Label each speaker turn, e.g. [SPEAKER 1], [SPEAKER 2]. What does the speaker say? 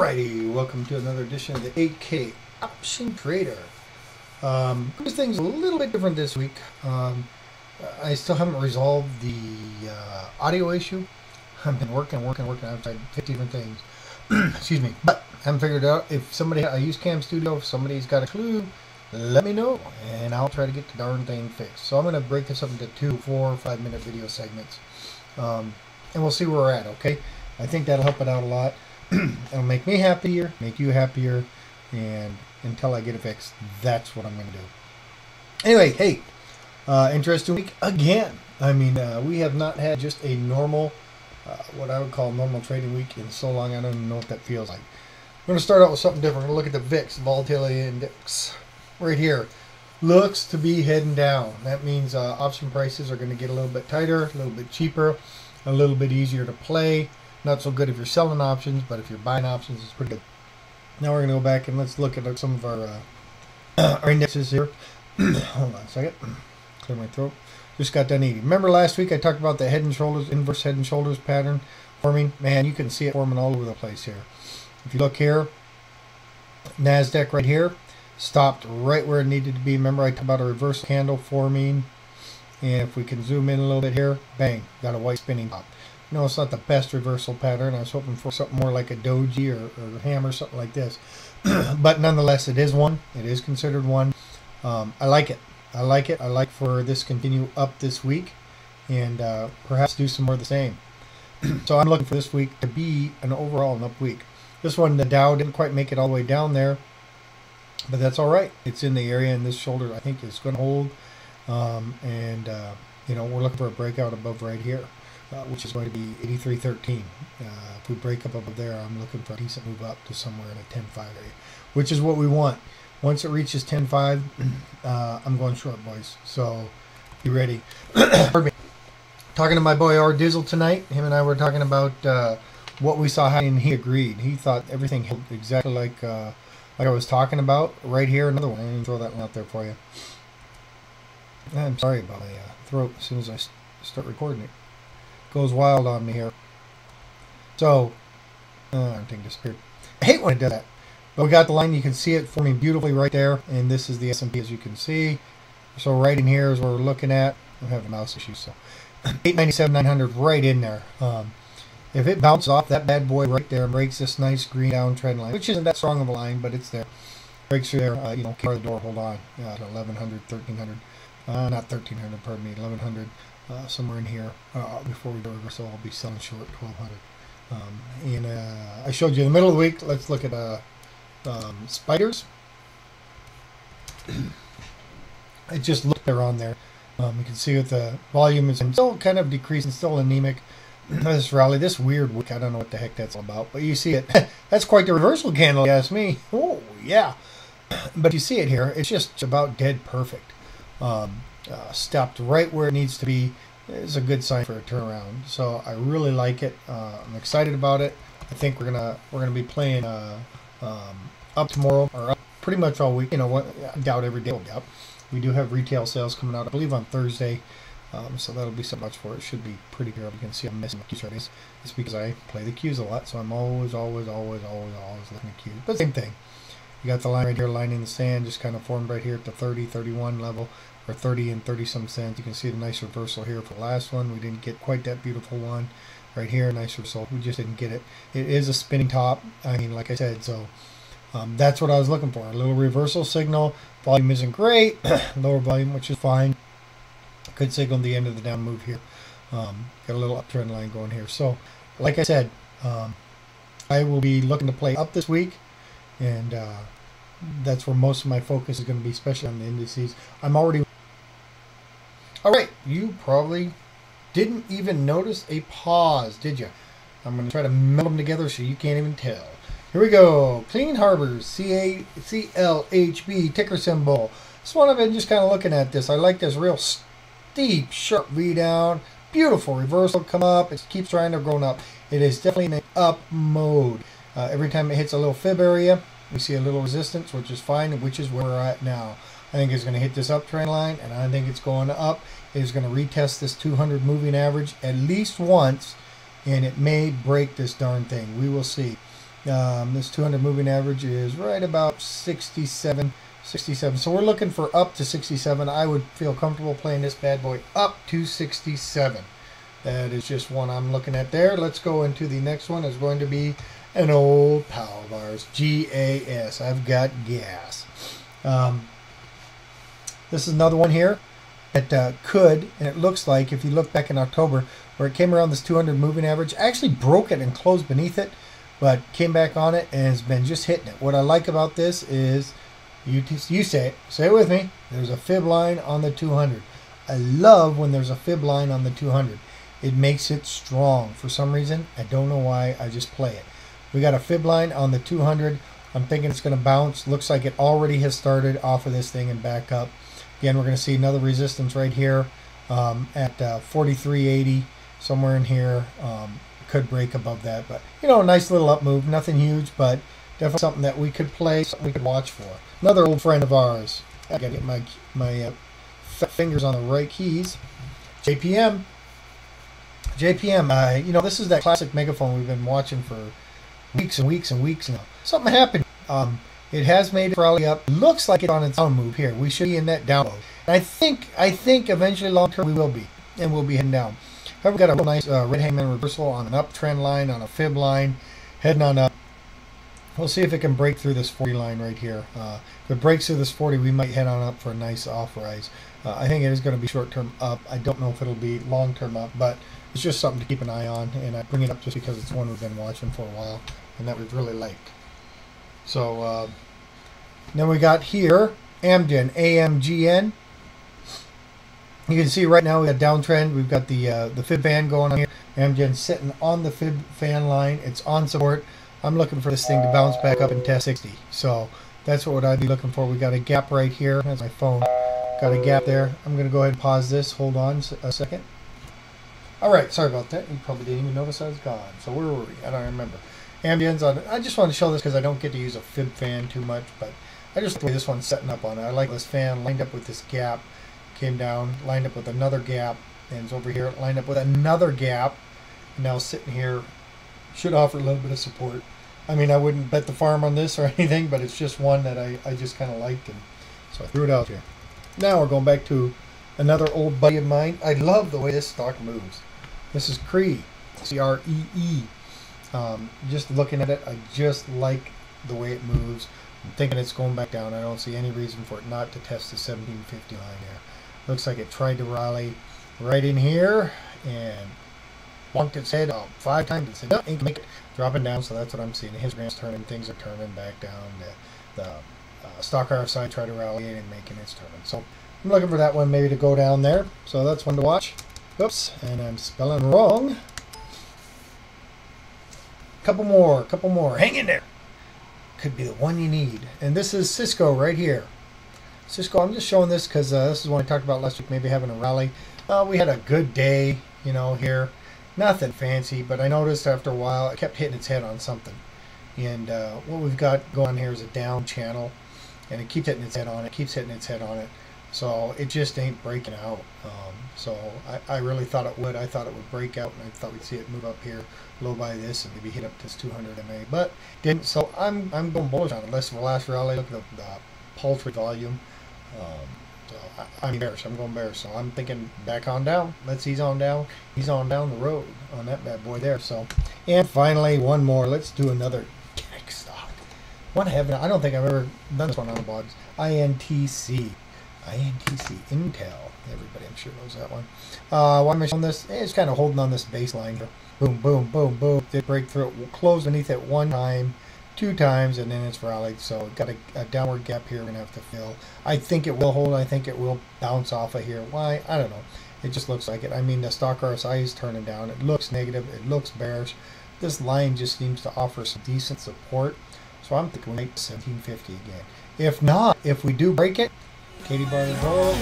[SPEAKER 1] Alrighty, welcome to another edition of the 8K Option Trader. This thing's a little bit different this week. I still haven't resolved the audio issue. I've been working. I've tried 50 different things. Excuse me. But I haven't figured it out. If somebody, I use Cam Studio, if somebody's got a clue, let me know, and I'll try to get the darn thing fixed. So I'm going to break this up into 2, 4, 5 minute video segments. And we'll see where we're at, okay? I think that'll help it out a lot. It'll make me happier, make you happier, and until I get it fixed, that's what I'm going to do. Anyway, hey, interesting week again. I mean, we have not had just a normal, what I would call normal trading week in so long. I don't even know what that feels like. I'm going to start out with something different. We're going to look at the VIX, Volatility Index, right here. Looks to be heading down. That means option prices are going to get a little bit tighter, a little bit cheaper, a little bit easier to play. Not so good if you're selling options, but if you're buying options, it's pretty good. Now we're going to go back and let's look at some of our indexes here. Hold on a second. Clear my throat. Just got done eating. Remember last week I talked about the head and shoulders, inverse head and shoulders pattern forming? Man, you can see it forming all over the place here. If you look here, NASDAQ right here, stopped right where it needed to be. Remember I talked about a reverse candle forming. And if we can zoom in a little bit here, bang, got a white spinning top. No, it's not the best reversal pattern. I was hoping for something more like a doji or hammer, something like this. But nonetheless, it is one. It is considered one. I like it. I like it. I like for this continue up this week and perhaps do some more of the same. So I'm looking for this week to be an overall an up week. This one, the Dow didn't quite make it all the way down there, but that's all right. It's in the area, and this shoulder I think is going to hold. You know, we're looking for a breakout above right here. Which is going to be 83.13. If we break up above there, I'm looking for a decent move up to somewhere in a 10.5 area, which is what we want. Once it reaches 10.5, I'm going short, boys. So be ready. Pardon me. Talking to my boy R Dizzle tonight. Him and I were talking about what we saw, and he agreed. He thought everything held exactly like I was talking about right here. Another one. I'm going to throw that one out there for you. I'm sorry about my throat. As soon as I start recording it, goes wild on me here. So, everything disappeared. I hate when it does that. But we got the line. You can see it forming beautifully right there. And this is the S&P, as you can see. So right in here is what we're looking at. I'm having mouse issues. So 897, 900 right in there. If it bounces off that bad boy right there and breaks this nice green downtrend line, which isn't that strong of a line, but it's there. Breaks through there, you know, car the door, hold on. 1100, 1300. Not 1300, pardon me, 1100. Somewhere in here before we do reversal, I'll be selling short 1200. I showed you in the middle of the week. Let's look at spiders. I just looked there on there. You can see that the volume is still kind of decreasing, still anemic. This rally, this weird week, I don't know what the heck that's all about, but you see it. That's quite the reversal candle, you ask me. Oh yeah, but you see it here. It's just about dead perfect. Stopped right where it needs to be. Is a good sign for a turnaround. So I really like it. I'm excited about it. I think we're gonna be playing up tomorrow or up pretty much all week. You know what? I doubt every day will be up. We do have retail sales coming out, I believe, on Thursday. So that'll be so much for it. It should be pretty good. You can see I'm missing the Qs right. It's because I play the Qs a lot, so I'm always looking at Qs. But same thing. You got the line right here, line in the sand, just kind of formed right here at the 30, 31 level, or 30 and 30 some cents. You can see the nice reversal here for the last one. We didn't get quite that beautiful one right here. Nice result. We just didn't get it. It is a spinning top. I mean, like I said, so that's what I was looking for. A little reversal signal. Volume isn't great. Lower volume, which is fine. Could signal the end of the down move here. Got a little uptrend line going here. So, like I said, I will be looking to play up this week. And that's where most of my focus is going to be, especially on the indices. I'm already... Alright, you probably didn't even notice a pause, did you? I'm going to try to meld them together so you can't even tell. Here we go. Clean Harbors, CLHB, ticker symbol. This one I've been just kind of looking at this. I like this real steep, sharp V down. Beautiful reversal come up. It keeps trying to grow up. It is definitely in an up mode. Every time it hits a little fib area, we see a little resistance, which is fine, which is where we're at now. I think it's going to hit this uptrend line, and I think it's going up. It is going to retest this 200 moving average at least once, and it may break this darn thing. We will see. This 200 moving average is right about 67. So we're looking for up to 67. I would feel comfortable playing this bad boy up to 67. That is just one I'm looking at there. Let's go into the next one. It's going to be an old pal of ours, GAS. I've got gas. This is another one here. It could, and it looks like, if you look back in October, where it came around this 200 moving average, I actually broke it and closed beneath it, but came back on it and has been just hitting it. What I like about this is, you say it with me, there's a fib line on the 200. I love when there's a fib line on the 200. It makes it strong. For some reason, I don't know why, I just play it. We got a fib line on the 200. I'm thinking it's going to bounce. Looks like it already has started off of this thing and back up. Again, we're going to see another resistance right here at 43.80, somewhere in here. Could break above that, but a nice little up move. Nothing huge, but definitely something that we could play, something we could watch for. Another old friend of ours. I got to get my fingers on the right keys. JPM. This is that classic megaphone we've been watching for weeks and weeks and weeks now. Something happened. It has made it rally up. Looks like it's on its own move here. We should be in that download. And I think eventually long term we will be, and we'll be heading down. However, we got a real nice red hangman reversal on an uptrend line, on a fib line, heading on up. We'll see if it can break through this 40 line right here. If it breaks through this 40, we might head on up for a nice off rise. I think it is going to be short term up. I don't know if it'll be long term up, but it's just something to keep an eye on, and I bring it up just because it's one we've been watching for a while and that we've really liked. So then we got here Amgen, AMGN. You can see right now we got a downtrend. We've got the fib fan going on here. Amgen sitting on the fib fan line. It's on support. I'm looking for this thing to bounce back up and test 60. So that's what I'd be looking for. We got a gap right here. That's my phone. Got a gap there. I'm going to go ahead and pause this. Hold on a second. All right, sorry about that. You probably didn't even notice I was gone. So where were we? I don't remember. Ambience on it. I just want to show this because I don't get to use a fib fan too much, but I just like the way this one's setting up on it. I like this fan lined up with this gap, came down, lined up with another gap, and it's over here, lined up with another gap, and now sitting here. Should offer a little bit of support. I mean, I wouldn't bet the farm on this or anything, but it's just one that I just kind of liked, and so I threw it out here. Now we're going back to another old buddy of mine. I love the way this stock moves. This is Cree, C-R-E-E. Just looking at it, I just like the way it moves. I'm thinking it's going back down. I don't see any reason for it not to test the 1750 line there. Looks like it tried to rally right in here and bonked its head 5 times and said, no, ain't gonna make it. Dropping down, so that's what I'm seeing. The histogram's turning, things are turning back down. The stock RSI tried to rally in and making its turn. So I'm looking for that one maybe to go down there. So that's one to watch. Oops, and I'm spelling wrong. Couple more. Hang in there. Could be the one you need. And this is Cisco right here. Cisco, I'm just showing this because this is one I talked about last week, maybe having a rally. We had a good day, here. Nothing fancy, but I noticed after a while it kept hitting its head on something. And what we've got going on here is a down channel, and it keeps hitting its head on it, So it just ain't breaking out. So I really thought it would. I thought it would break out, and I thought we'd see it move up here, low by this, and maybe hit up this 200 MA, but didn't. So I'm going bullish on it. Less of the last rally. Look at the paltry volume. So I'm bearish. I'm going bearish. So I'm thinking back on down. Let's ease on down. He's on down the road on that bad boy there. So, and finally one more. Let's do another tech stock. What heaven? I don't think I've ever done this one on the blogs. INTC, Intel. Everybody, I'm sure knows that one. Why am I showing this? It's kind of holding on this baseline here. Boom, boom, boom, boom. Did break through it. We'll close beneath it 1 time, 2 times, and then it's rallied. So we've got a downward gap here we're going to have to fill. I think it will hold. I think it will bounce off of here. Why? I don't know. It just looks like it. I mean, the stock RSI is turning down. It looks negative. It looks bearish. This line just seems to offer some decent support. So I'm thinking we make 1750 again. If not, if we do break it, Katie bar the door.